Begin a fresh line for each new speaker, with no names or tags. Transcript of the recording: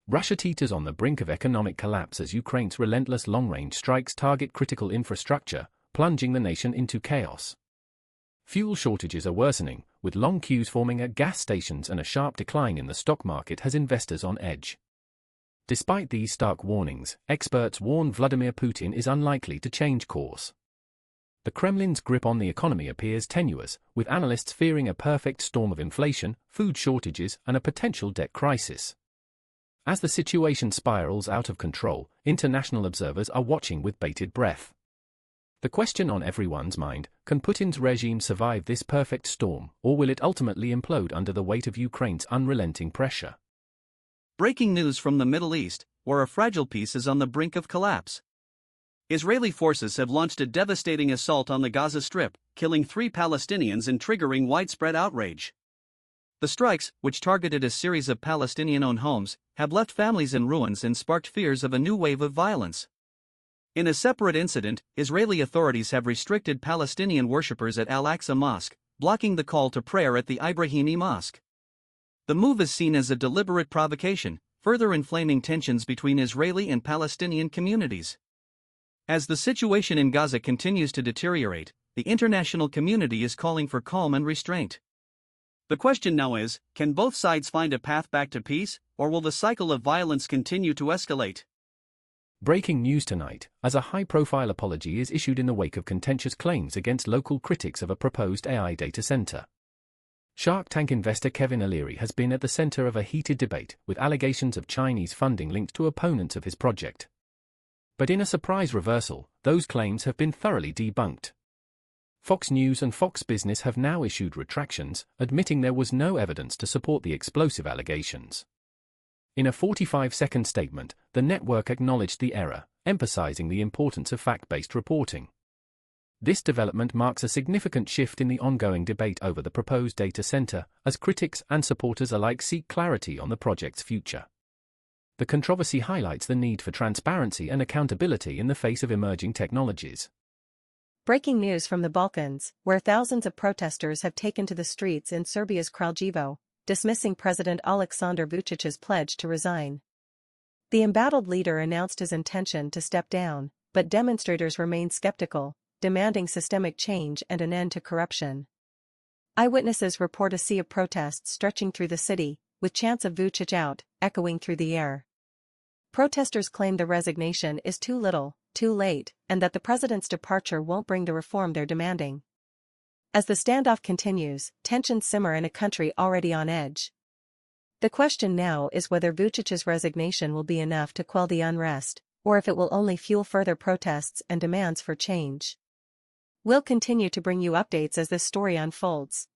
Russia teeters on the brink of economic collapse as Ukraine's relentless long-range strikes target critical infrastructure, plunging the nation into chaos. Fuel shortages are worsening, with long queues forming at gas stations, and a sharp decline in the stock market has investors on edge. Despite these stark warnings, experts warn Vladimir Putin is unlikely to change course. The Kremlin's grip on the economy appears tenuous, with analysts fearing a perfect storm of inflation, food shortages, and a potential debt crisis. As the situation spirals out of control, international observers are watching with bated breath. The question on everyone's mind: can Putin's regime survive this perfect storm, or will it ultimately implode under the weight of Ukraine's unrelenting pressure?
Breaking news from the Middle East, where a fragile peace is on the brink of collapse. Israeli forces have launched a devastating assault on the Gaza Strip, killing 3 Palestinians and triggering widespread outrage. The strikes, which targeted a series of Palestinian-owned homes, have left families in ruins and sparked fears of a new wave of violence. In a separate incident, Israeli authorities have restricted Palestinian worshippers at Al-Aqsa Mosque, blocking the call to prayer at the Ibrahimi Mosque. The move is seen as a deliberate provocation, further inflaming tensions between Israeli and Palestinian communities. As the situation in Gaza continues to deteriorate, the international community is calling for calm and restraint. The question now is, can both sides find a path back to peace, or will the cycle of violence continue to escalate?
Breaking news tonight, as a high-profile apology is issued in the wake of contentious claims against local critics of a proposed AI data center. Shark Tank investor Kevin O'Leary has been at the center of a heated debate, with allegations of Chinese funding linked to opponents of his project. But in a surprise reversal, those claims have been thoroughly debunked. Fox News and Fox Business have now issued retractions, admitting there was no evidence to support the explosive allegations. In a 45-second statement, the network acknowledged the error, emphasizing the importance of fact-based reporting. This development marks a significant shift in the ongoing debate over the proposed data center, as critics and supporters alike seek clarity on the project's future. The controversy highlights the need for transparency and accountability in the face of emerging technologies.
Breaking news from the Balkans, where thousands of protesters have taken to the streets in Serbia's Kraljevo, dismissing President Aleksandar Vucic's pledge to resign. The embattled leader announced his intention to step down, but demonstrators remain skeptical, demanding systemic change and an end to corruption. Eyewitnesses report a sea of protests stretching through the city, with chants of Vucic out, echoing through the air. Protesters claim the resignation is too little, too late, and that the president's departure won't bring the reform they're demanding. As the standoff continues, tensions simmer in a country already on edge. The question now is whether Vucic's resignation will be enough to quell the unrest, or if it will only fuel further protests and demands for change. We'll continue to bring you updates as this story unfolds.